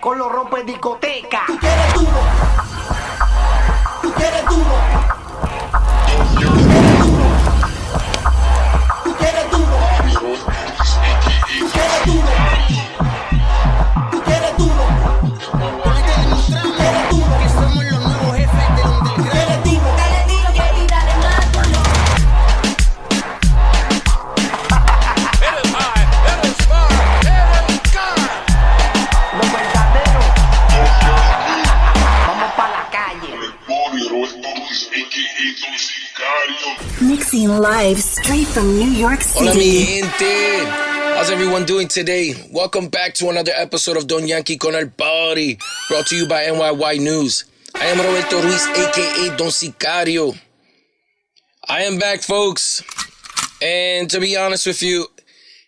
con los rompe discoteca. Tú quieres duro. Tú quieres duro. Tú quieres duro. Tú quieres duro. Tú quieres duro. Tú quieres duro. Hoy te demostramos que somos los nuevos jefes del underground. Dale duro, baby, dale más duro. It is high, it is far, it is God. Los verdaderos. Vamos pa' la calle. Mixing live straight from New York City. Hola mi gente, how's everyone doing today? Welcome back to another episode of Don Yankee con el Bori, brought to you by NYYNEWS. I am Roberto Ruiz, aka Don Sicario. I am back, folks, and to be honest with you,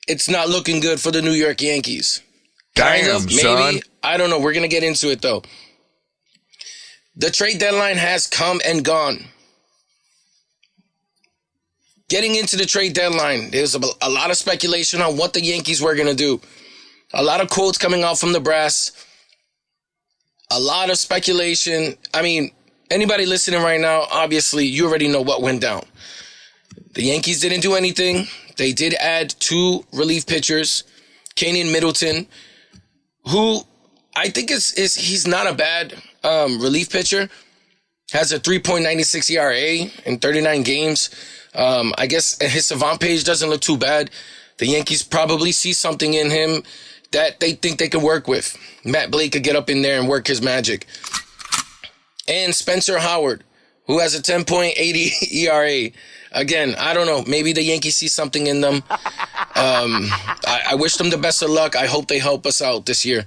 it's not looking good for the New York Yankees. Damn, maybe. son. I don't know. We're gonna get into it though. The trade deadline has come and gone. Getting into the trade deadline, there's a lot of speculation on what the Yankees were going to do. A lot of quotes coming out from the brass. A lot of speculation. I mean, anybody listening right now, obviously, you already know what went down. The Yankees didn't do anything. They did add 2 relief pitchers, Kenyon Middleton, who I think he's not a bad relief pitcher. Has a 3.96 ERA in 39 games. I guess his savant page doesn't look too bad. The Yankees probably see something in him that they think they can work with. Matt Blake could get up in there and work his magic. And Spencer Howard, who has a 10.80 ERA. Again, I don't know. Maybe the Yankees see something in them. I wish them the best of luck. I hope they help us out this year.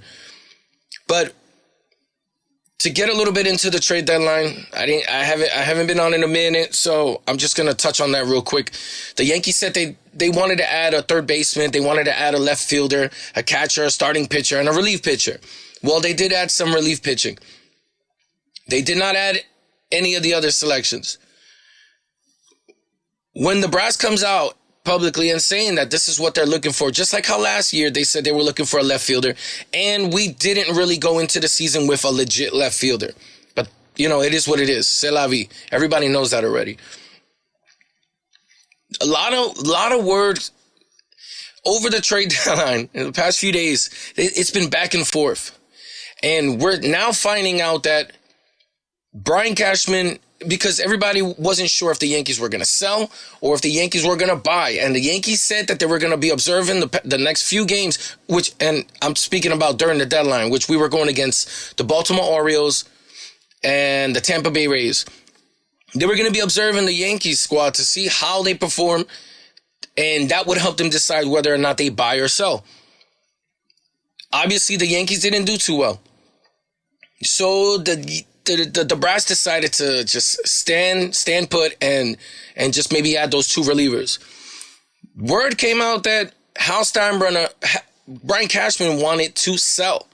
But to get a little bit into the trade deadline, I haven't been on in a minute, so I'm just gonna touch on that real quick. The Yankees said they wanted to add a third baseman, they wanted to add a left fielder, a catcher, a starting pitcher, and a relief pitcher. Well, they did add some relief pitching. They did not add any of the other selections. When the brass comes out publicly and saying that this is what they're looking for, just like how last year they said they were looking for a left fielder, and we didn't really go into the season with a legit left fielder. But, you know, it is what it is. C'est la vie. Everybody knows that already. A lot of words over the trade deadline in the past few days. It's been back and forth. And we're now finding out that Brian Cashman, because everybody wasn't sure if the Yankees were going to sell or if the Yankees were going to buy. And the Yankees said that they were going to be observing the next few games, which, and I'm speaking about during the deadline, which we were going against the Baltimore Orioles and the Tampa Bay Rays. They were going to be observing the Yankees squad to see how they perform, and that would help them decide whether or not they buy or sell. Obviously, the Yankees didn't do too well. So the brass decided to just stand put and just maybe add those 2 relievers. Word came out that Brian Cashman wanted to sell.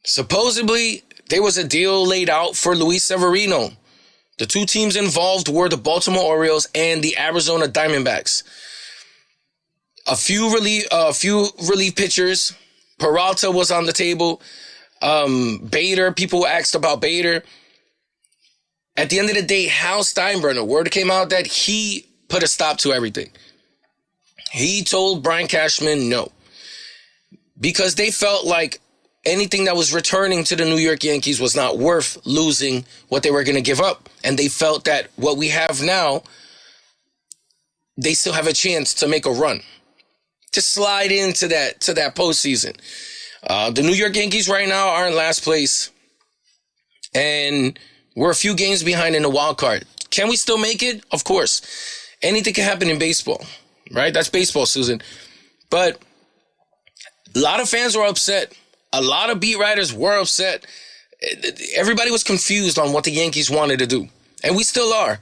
Supposedly, there was a deal laid out for Luis Severino. The 2 teams involved were the Baltimore Orioles and the Arizona Diamondbacks. A few relief pitchers. Peralta was on the table. Bader, people asked about Bader. At the end of the day, Steinbrenner, word came out that he put a stop to everything. He told Brian Cashman no. Because they felt like anything that was returning to the New York Yankees was not worth losing what they were going to give up. And they felt that what we have now, they still have a chance to make a run, to slide into that postseason. The New York Yankees right now are in last place, and we're a few games behind in the wild card. Can we still make it? Of course. Anything can happen in baseball, right? That's baseball, Susan. But a lot of fans were upset. A lot of beat writers were upset. Everybody was confused on what the Yankees wanted to do, and we still are.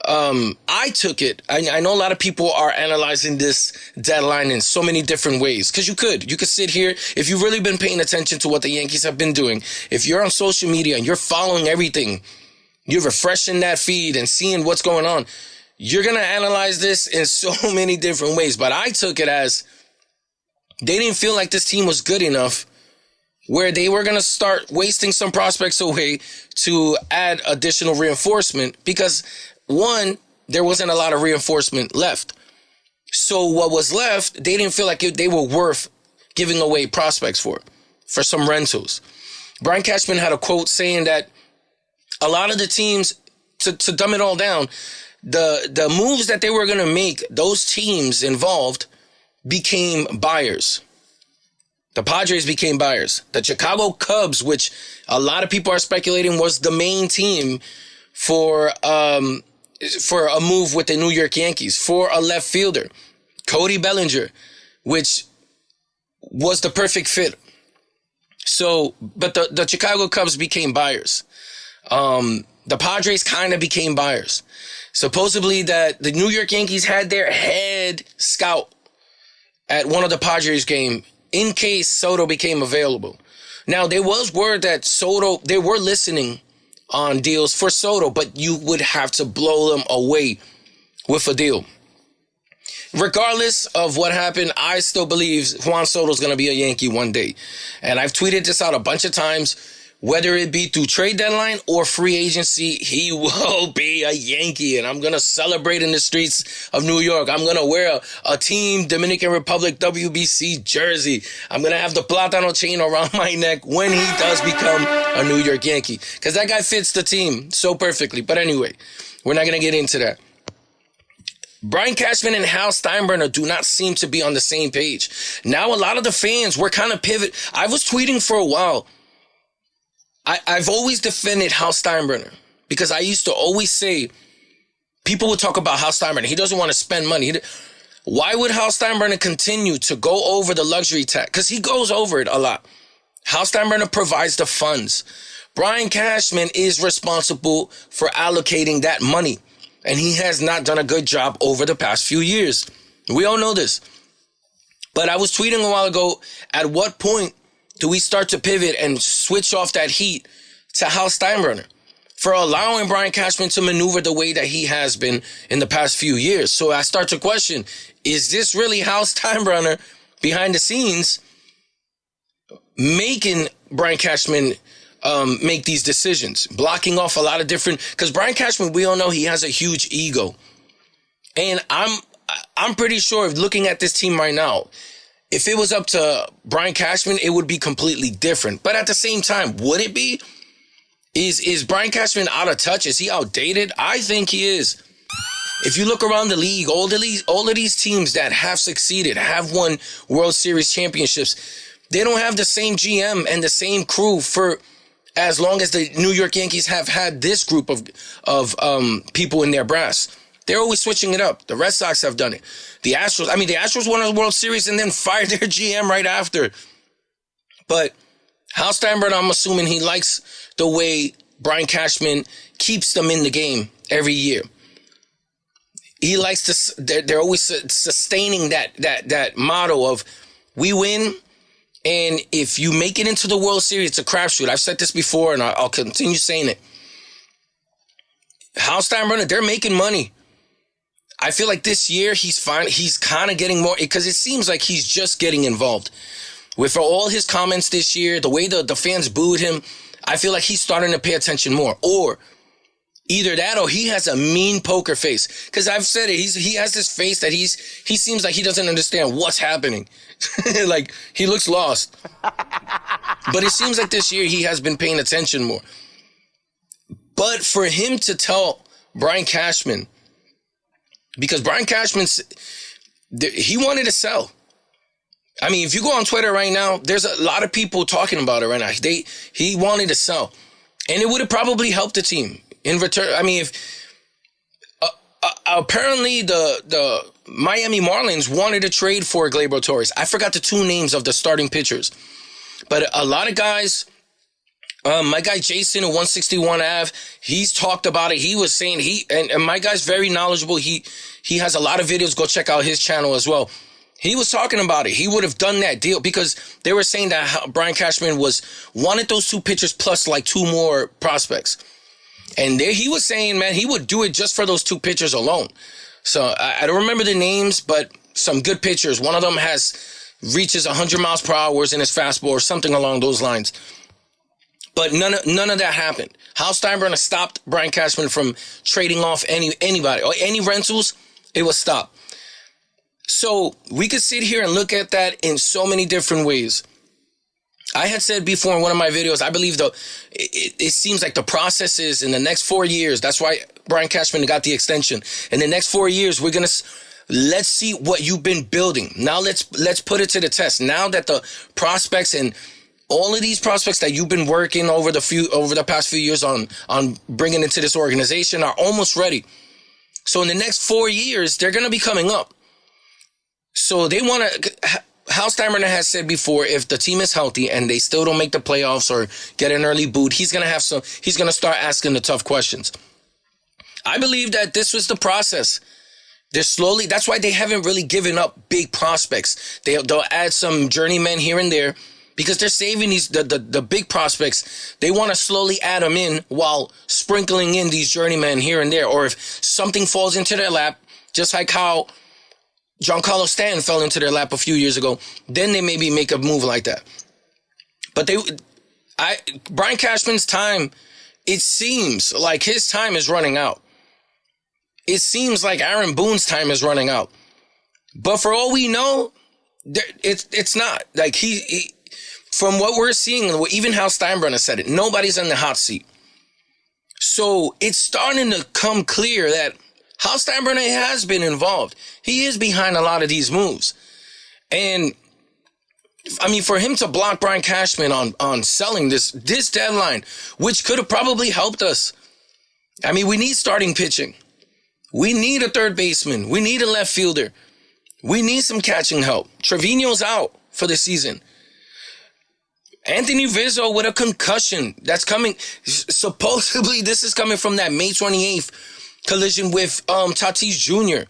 I took it. I know a lot of people are analyzing this deadline in so many different ways, because you could sit here. If you've really been paying attention to what the Yankees have been doing, if you're on social media and you're following everything, you're refreshing that feed and seeing what's going on, you're going to analyze this in so many different ways. But I took it as they didn't feel like this team was good enough where they were going to start wasting some prospects away to add additional reinforcement because, one, there wasn't a lot of reinforcement left. So what was left, they didn't feel like they were worth giving away prospects for some rentals. Brian Cashman had a quote saying that a lot of the teams, to dumb it all down, the moves that they were going to make, those teams involved became buyers. The Padres became buyers. The Chicago Cubs, which a lot of people are speculating was the main team for a move with the New York Yankees, for a left fielder, Cody Bellinger, which was the perfect fit. So, but the Chicago Cubs became buyers. The Padres kind of became buyers. Supposedly that the New York Yankees had their head scout at one of the Padres game in case Soto became available. Now, there was word that Soto, they were listening on deals for Soto, but you would have to blow them away with a deal. Regardless of what happened, I still believe Juan Soto's going to be a Yankee one day. And I've tweeted this out a bunch of times. Whether it be through trade deadline or free agency, he will be a Yankee. And I'm going to celebrate in the streets of New York. I'm going to wear a Team Dominican Republic WBC jersey. I'm going to have the Plátano chain around my neck when he does become a New York Yankee. Because that guy fits the team so perfectly. But anyway, we're not going to get into that. Brian Cashman and Hal Steinbrenner do not seem to be on the same page. Now, a lot of the fans were kind of pivot. I was tweeting for a while. I've always defended Hal Steinbrenner because I used to always say, people would talk about Hal Steinbrenner. He doesn't want to spend money. Why would Hal Steinbrenner continue to go over the luxury tax? Because he goes over it a lot. Hal Steinbrenner provides the funds. Brian Cashman is responsible for allocating that money. And he has not done a good job over the past few years. We all know this. But I was tweeting a while ago, at what point do we start to pivot and switch off that heat to Hal Steinbrenner for allowing Brian Cashman to maneuver the way that he has been in the past few years? So I start to question, is this really Hal Steinbrenner behind the scenes making Brian Cashman make these decisions, blocking off a lot of different, because Brian Cashman, we all know he has a huge ego. And I'm pretty sure, looking at this team right now, if it was up to Brian Cashman, it would be completely different. But at the same time, would it be? Is Brian Cashman out of touch? Is he outdated? I think he is. If you look around the league, all of these teams that have succeeded, have won World Series championships, they don't have the same GM and the same crew for as long as the New York Yankees have had this group of people in their brass. They're always switching it up. The Red Sox have done it. The Astros won a World Series and then fired their GM right after. But Hal Steinbrenner, I'm assuming he likes the way Brian Cashman keeps them in the game every year. He likes to. They're always sustaining that motto of we win, and if you make it into the World Series, it's a crapshoot. I've said this before, and I'll continue saying it. Hal Steinbrenner, they're making money. I feel like this year he's fine. He's kind of getting more, because it seems like he's just getting involved. With all his comments this year, the way the fans booed him, I feel like he's starting to pay attention more. Or either that or he has a mean poker face. Because I've said it, he has this face that he seems like he doesn't understand what's happening. Like, he looks lost. But it seems like this year he has been paying attention more. But for him to tell Brian Cashman, because Brian Cashman, he wanted to sell. I mean, if you go on Twitter right now, there's a lot of people talking about it right now. He wanted to sell. And it would have probably helped the team in return. I mean, if apparently the Miami Marlins wanted to trade for Gleyber Torres. I forgot the two names of the starting pitchers. But a lot of guys, my guy Jason at 161 Ave, he's talked about it. He was saying and my guy's very knowledgeable. He has a lot of videos. Go check out his channel as well. He was talking about it. He would have done that deal because they were saying that Brian Cashman wanted those two pitchers plus like two more prospects. And there he was saying, man, he would do it just for those two pitchers alone. So I don't remember the names, but some good pitchers. One of them has reaches 100 miles per hour in his fastball or something along those lines. But none of that happened. Hal Steinbrenner stopped Brian Cashman from trading off anybody or any rentals. It was stopped. So we could sit here and look at that in so many different ways. I had said before in one of my videos, I believe it seems like the process is in the next 4 years. That's why Brian Cashman got the extension. In the next 4 years, let's see what you've been building. Now let's put it to the test. Now that the prospects and all of these prospects that you've been working over the past few years on bringing into this organization are almost ready. So in the next 4 years, they're going to be coming up. So they want to. Hal Steinbrenner has said before, if the team is healthy and they still don't make the playoffs or get an early boot, he's going to start asking the tough questions. I believe that this was the process. That's why they haven't really given up big prospects. They'll add some journeymen here and there because they're saving the big prospects. They want to slowly add them in while sprinkling in these journeymen here and there. Or if something falls into their lap, just like how Giancarlo Stanton fell into their lap a few years ago, then they maybe make a move like that. But Brian Cashman's time, it seems like his time is running out. It seems like Aaron Boone's time is running out. But for all we know, it's not. Like he from what we're seeing, even Hal Steinbrenner said it, nobody's in the hot seat. So it's starting to come clear that Hal Steinbrenner has been involved. He is behind a lot of these moves. And, I mean, for him to block Brian Cashman on selling this deadline, which could have probably helped us. I mean, we need starting pitching. We need a third baseman. We need a left fielder. We need some catching help. Trevino's out for the season. Anthony Rizzo with a concussion that's coming. Supposedly, this is coming from that May 28th collision with Tatis Jr.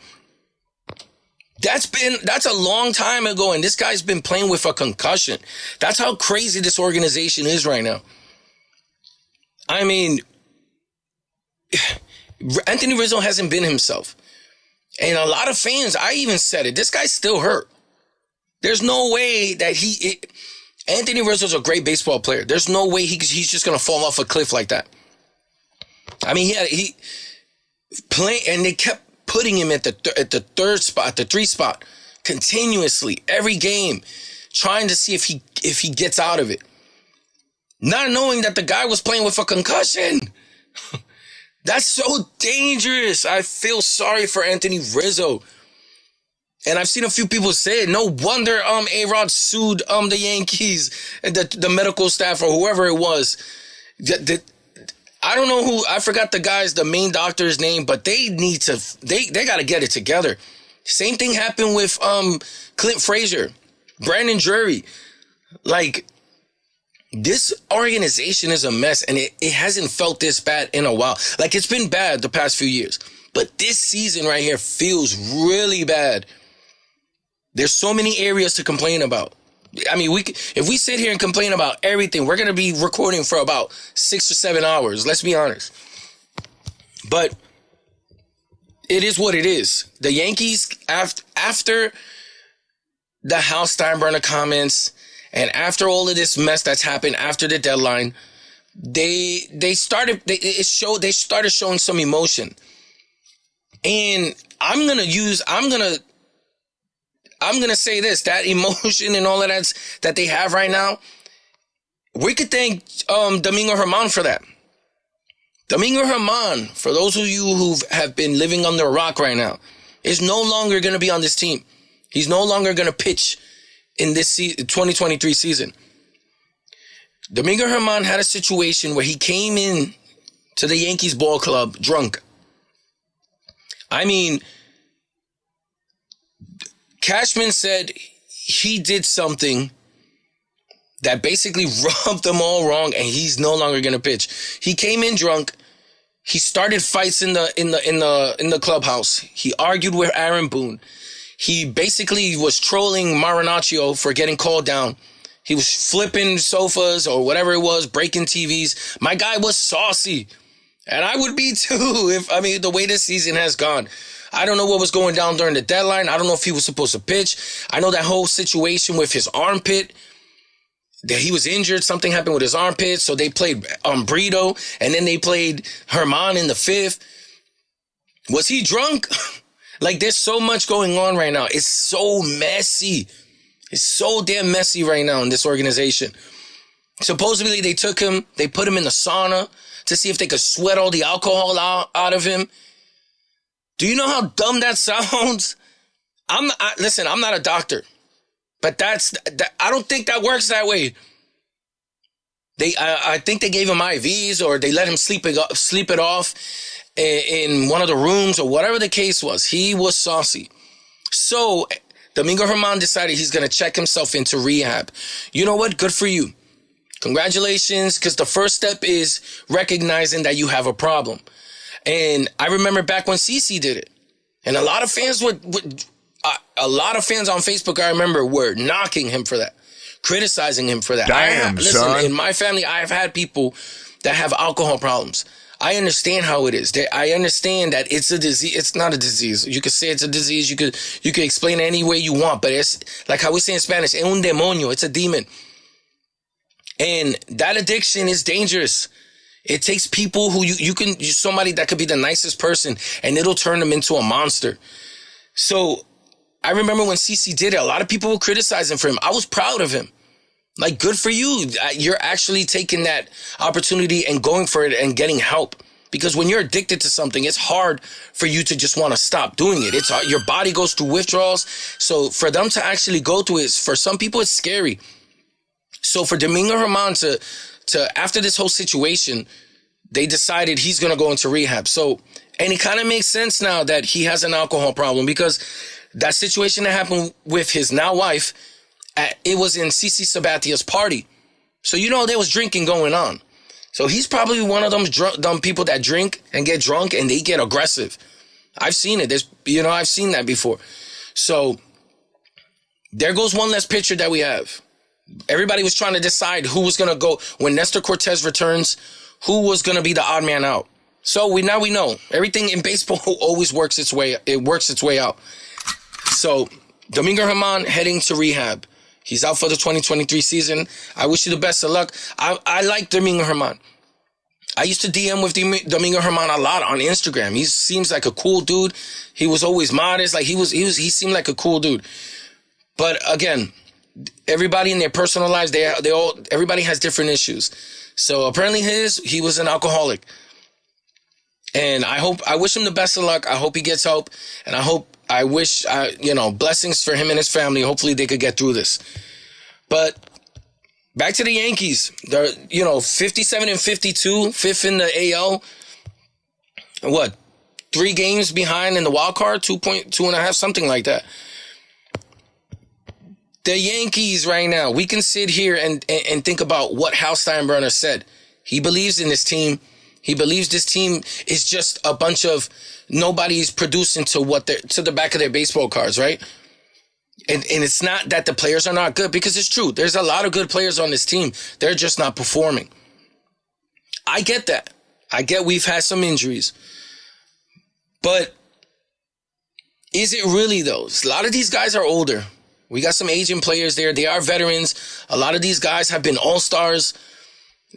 That's a long time ago, and this guy's been playing with a concussion. That's how crazy this organization is right now. I mean, Anthony Rizzo hasn't been himself. And a lot of fans, I even said it, this guy's still hurt. There's no way that Anthony Rizzo's a great baseball player. There's no way he's just going to fall off a cliff like that. I mean, he playing, and they kept putting him at the third spot, the 3 spot, continuously every game, trying to see if he gets out of it, not knowing that the guy was playing with a concussion. That's so dangerous. I feel sorry for Anthony Rizzo, and I've seen a few people say it. No wonder A-Rod sued the Yankees and the medical staff or whoever it was. I don't know who, I forgot the main doctor's name, but they got to get it together. Same thing happened with Clint Frazier, Brandon Drury. Like, this organization is a mess, and it hasn't felt this bad in a while. Like, it's been bad the past few years, but this season right here feels really bad. There's so many areas to complain about. I mean, if we sit here and complain about everything, we're going to be recording for about 6 or 7 hours. Let's be honest. But it is what it is. The Yankees, after the Hal Steinbrenner comments and after all of this mess that's happened after the deadline, they started showing some emotion. And I'm going to say this, that emotion and all of that they have right now, we could thank Domingo Germán for that. Domingo Germán, for those of you who have been living under a rock right now, is no longer going to be on this team. He's no longer going to pitch in this 2023 season. Domingo Germán had a situation where he came in to the Yankees ball club drunk. I mean, Cashman said he did something that basically rubbed them all wrong, and he's no longer going to pitch. He came in drunk. He started fights in the clubhouse. He argued with Aaron Boone. He basically was trolling Marinaccio for getting called down. He was flipping sofas or whatever it was, breaking TVs. My guy was saucy, and I would be too. The way this season has gone, I don't know what was going down during the deadline. I don't know if he was supposed to pitch. I know that whole situation with his armpit, that he was injured. Something happened with his armpit. So they played Brito, and then they played Herman in the 5th. Was he drunk? Like, there's so much going on right now. It's so messy. It's so damn messy right now in this organization. Supposedly, they took him, they put him in the sauna to see if they could sweat all the alcohol out of him. Do you know how dumb that sounds? Listen, I'm not a doctor, but I don't think that works that way. I think they gave him IVs, or they let him sleep it off in one of the rooms, or whatever the case was. He was saucy. So Domingo Germán decided he's going to check himself into rehab. You know what? Good for you. Congratulations, because the first step is recognizing that you have a problem. And I remember back when CC did it, and a lot of fans on Facebook, I remember, were knocking him for that, criticizing him for that. Damn, son. In my family, I've had people that have alcohol problems. I understand how it is. I understand that it's a disease. It's not a disease. You could say it's a disease. You could explain it any way you want, but it's like how we say in Spanish, es un demonio. It's a demon. And that addiction is dangerous. It takes people who somebody that could be the nicest person, and it'll turn them into a monster. So I remember when CC did it, a lot of people were criticizing for him. I was proud of him. Like, good for you. You're actually taking that opportunity and going for it and getting help. Because when you're addicted to something, it's hard for you to just want to stop doing it. It's hard. Your body goes through withdrawals. So for them to actually go through it, for some people, it's scary. So for Domingo Germán to after this whole situation, they decided he's going to go into rehab. So, and it kind of makes sense now that he has an alcohol problem, because that situation that happened with his now wife, it was in CC Sabatia's party. So, there was drinking going on. So he's probably one of them dumb people that drink and get drunk and they get aggressive. I've seen it. I've seen that before. So there goes one less pitcher that we have. Everybody was trying to decide who was going to go when Nestor Cortez returns, who was going to be the odd man out. So we know everything in baseball always works its way. It works its way out. So Domingo Germán heading to rehab. He's out for the 2023 season. I wish you the best of luck. I like Domingo Germán. I used to DM with Domingo Germán a lot on Instagram. He seems like a cool dude. He was always modest. Like he seemed like a cool dude. But again, everybody in their personal lives, everybody has different issues. So apparently he was an alcoholic. And I wish him the best of luck. I hope he gets help. And I wish blessings for him and his family. Hopefully they could get through this. But back to the Yankees. They're, 57-52, fifth in the AL. What? 3 games behind in the wild card, 2.5, something like that. The Yankees right now, we can sit here and think about what Hal Steinbrenner said. He believes in this team. He believes this team is just a bunch of nobody's producing to the back of their baseball cards, right? And it's not that the players are not good, because it's true. There's a lot of good players on this team. They're just not performing. I get that. I get we've had some injuries. But is it really, though? A lot of these guys are older. We got some aging players there. They are veterans. A lot of these guys have been all-stars.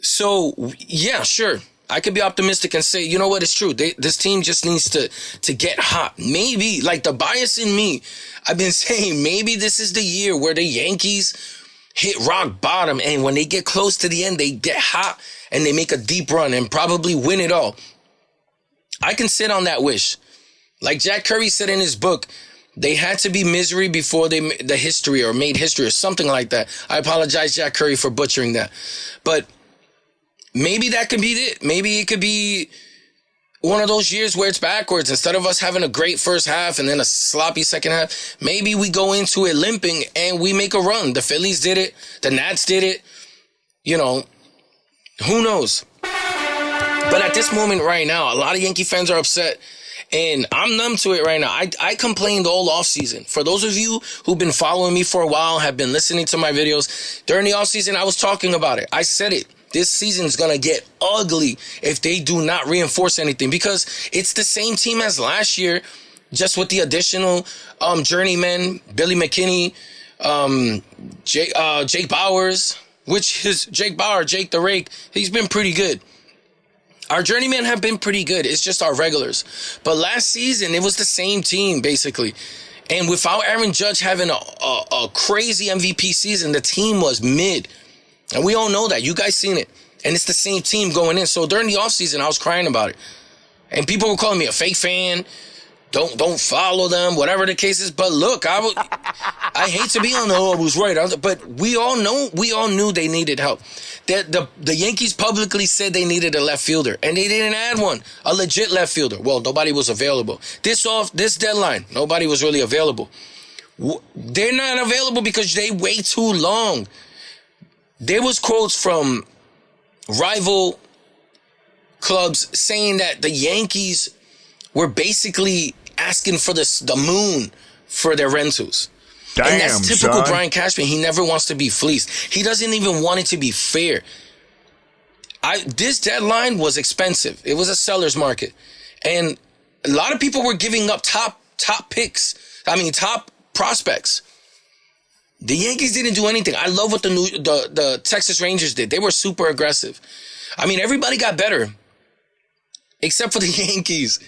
So, yeah, sure. I could be optimistic and say, you know what, it's true. This team just needs to get hot. Maybe, like the bias in me, I've been saying maybe this is the year where the Yankees hit rock bottom, and when they get close to the end, they get hot and they make a deep run and probably win it all. I can sit on that wish. Like Jack Curry said in his book, they had to be misery before they made history or something like that. I apologize, Jack Curry, for butchering that. But maybe that could be it. Maybe it could be one of those years where it's backwards. Instead of us having a great first half and then a sloppy second half, maybe we go into it limping and we make a run. The Phillies did it. The Nats did it. Who knows? But at this moment right now, a lot of Yankee fans are upset. And I'm numb to it right now. I complained all offseason. For those of you who've been following me for a while, have been listening to my videos, during the offseason, I was talking about it. I said it. This season's going to get ugly if they do not reinforce anything, because it's the same team as last year just with the additional journeymen, Billy McKinney, Jake Bowers, which is Jake the Rake. He's been pretty good. Our journeymen have been pretty good. It's just our regulars. But last season, it was the same team, basically. And without Aaron Judge having a crazy MVP season, the team was mid. And we all know that. You guys seen it. And it's the same team going in. So during the offseason, I was crying about it. And people were calling me a fake fan. Don't follow them, whatever the case is. But look, I hate to be on the I was right. But we all knew they needed help. The Yankees publicly said they needed a left fielder, and they didn't add one, a legit left fielder. Well, nobody was available. This deadline, nobody was really available. They're not available because they wait too long. There was quotes from rival clubs saying that the Yankees were basically asking for the moon for their rentals. Damn, and that's typical son. Brian Cashman. He never wants to be fleeced. He doesn't even want it to be fair. This deadline was expensive. It was a seller's market. And a lot of people were giving up top picks. Top prospects. The Yankees didn't do anything. I love what the Texas Rangers did. They were super aggressive. Everybody got better. Except for the Yankees.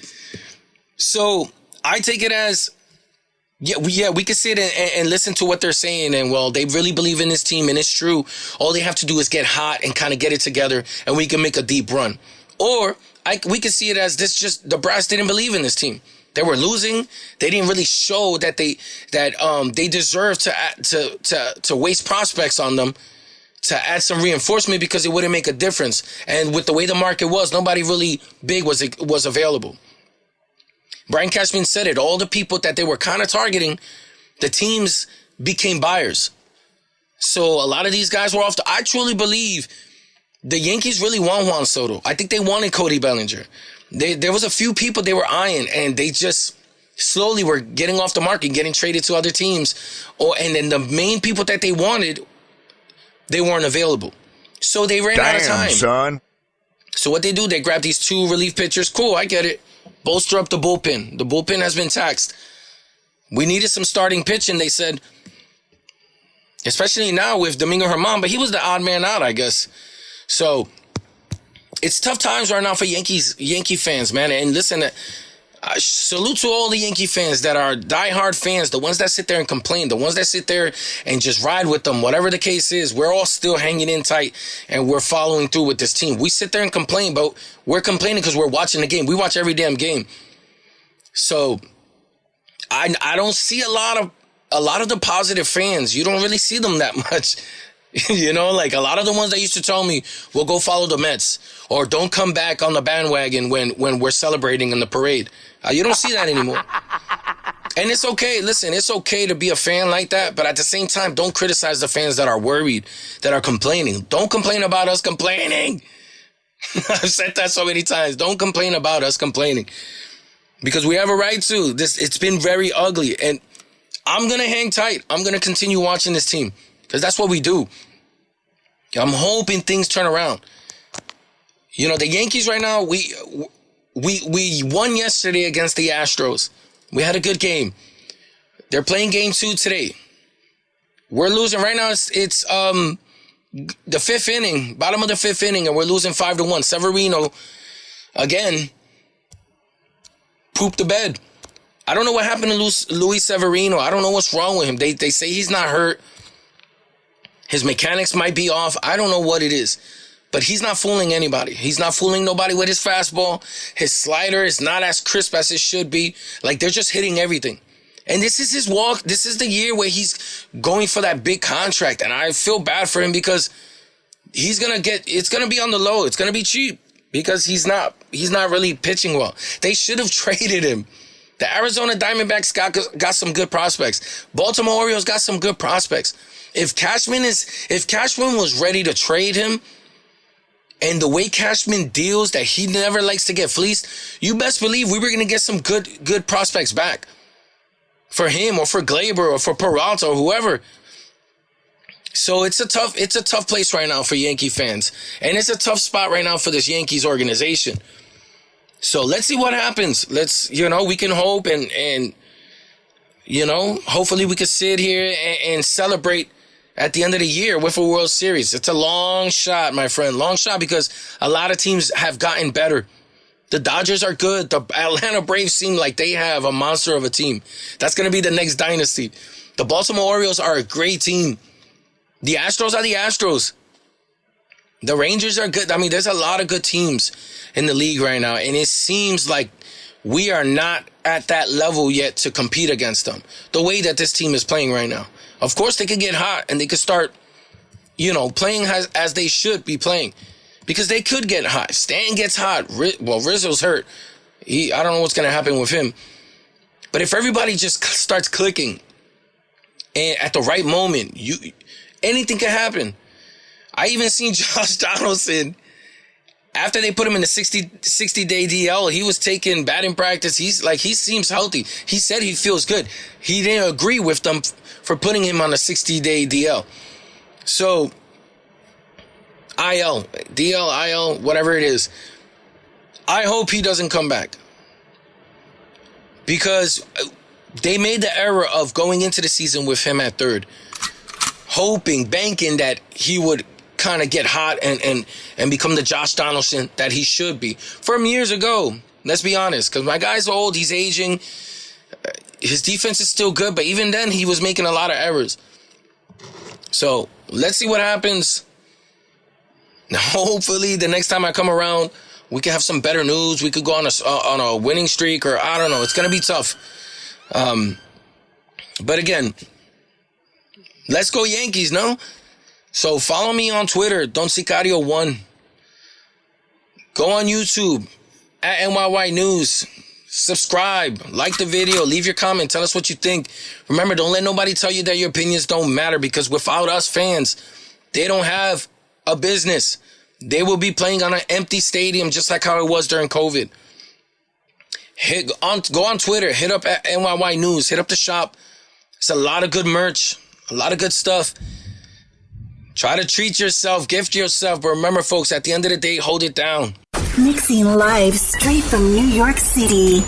So I take it as, we can sit and listen to what they're saying, and well, they really believe in this team, and it's true. All they have to do is get hot and kind of get it together, and we can make a deep run. Or we can see it as the brass didn't believe in this team. They were losing. They didn't really show that they deserve to waste prospects on them, to add some reinforcement, because it wouldn't make a difference. And with the way the market was, nobody really big was available. Brian Cashman said it. All the people that they were kind of targeting, the teams became buyers. So a lot of these guys were off. I truly believe the Yankees really want Juan Soto. I think they wanted Cody Bellinger. There was a few people they were eyeing, and they just slowly were getting off the market, getting traded to other teams. And then the main people that they wanted, they weren't available. So they ran out of time. Damn, son. So what they do, they grab these 2 relief pitchers. Cool, I get it. Bolster up the bullpen. The bullpen has been taxed. We needed some starting pitching, they said. Especially now with Domingo Germán, but he was the odd man out, I guess. So it's tough times right now for Yankee fans, man. And listen, salute to all the Yankee fans that are diehard fans, the ones that sit there and complain, the ones that sit there and just ride with them, whatever the case is. We're all still hanging in tight, and we're following through with this team. We sit there and complain, but we're complaining because we're watching the game. We watch every damn game. So I don't see a lot of the positive fans. You don't really see them that much. Like a lot of the ones that used to tell me, well, go follow the Mets, or don't come back on the bandwagon when we're celebrating in the parade. You don't see that anymore. And it's okay. Listen, it's okay to be a fan like that, but at the same time, don't criticize the fans that are worried, that are complaining. Don't complain about us complaining. I've said that so many times. Don't complain about us complaining, because we have a right to. It's been very ugly, and I'm going to hang tight. I'm going to continue watching this team, because that's what we do. I'm hoping things turn around. The Yankees right now, we won yesterday against the Astros. We had a good game. They're playing game 2 today. We're losing right now. It's the 5th inning, bottom of the 5th inning, and we're losing 5-1. Severino, again, pooped the bed. I don't know what happened to Luis Severino. I don't know what's wrong with him. They say he's not hurt. His mechanics might be off. I don't know what it is. But he's not fooling anybody. He's not fooling nobody with his fastball. His slider is not as crisp as it should be. Like, they're just hitting everything. And this is his walk. This is the year where he's going for that big contract. And I feel bad for him, because it's going to be on the low. It's going to be cheap, because he's not really pitching well. They should have traded him. The Arizona Diamondbacks got some good prospects. Baltimore Orioles got some good prospects. If Cashman was ready to trade him, and the way Cashman deals, that he never likes to get fleeced, you best believe we were going to get some good prospects back for him, or for Glaber, or for Peralta, or whoever. So it's a tough place right now for Yankee fans, and it's a tough spot right now for this Yankees organization. So let's see what happens. We can hope and hopefully we can sit here and celebrate at the end of the year with a World Series. It's a long shot, my friend. Long shot because a lot of teams have gotten better. The Dodgers are good. The Atlanta Braves seem like they have a monster of a team. That's going to be the next dynasty. The Baltimore Orioles are a great team. The Astros are the Astros. The Rangers are good. I mean, there's a lot of good teams in the league right now, and it seems like we are not at that level yet to compete against them. The way that this team is playing right now. Of course, they could get hot, and they could start, playing as they should be playing. Because they could get hot. Stan gets hot. Well, Rizzo's hurt. I don't know what's going to happen with him. But if everybody just starts clicking and at the right moment, anything can happen. I even seen Josh Donaldson, after they put him in the 60-day DL, he was taking batting practice. He seems healthy. He said he feels good. He didn't agree with them for putting him on a 60-day DL. So, DL, IL, whatever it is. I hope he doesn't come back. Because they made the error of going into the season with him at third. Banking that he would kind of get hot and become the Josh Donaldson that he should be. From years ago, let's be honest. Because my guy's old, he's aging. His defense is still good, but even then, he was making a lot of errors. So, let's see what happens. Hopefully, the next time I come around, we can have some better news. We could go on a winning streak, or I don't know. It's going to be tough. But again, let's go Yankees, no? So follow me on Twitter, Don Sicario1. Go on YouTube, at NYYNEWS. Subscribe, like the video, leave your comment, tell us what you think. Remember, don't let nobody tell you that your opinions don't matter, because without us fans, they don't have a business. They will be playing on an empty stadium, just like how it was during COVID. Go on Twitter, hit up at NYYNEWS, hit up the shop. It's a lot of good merch, a lot of good stuff. Try to treat yourself, gift yourself, but remember, folks, at the end of the day, hold it down. Mixing live straight from New York City.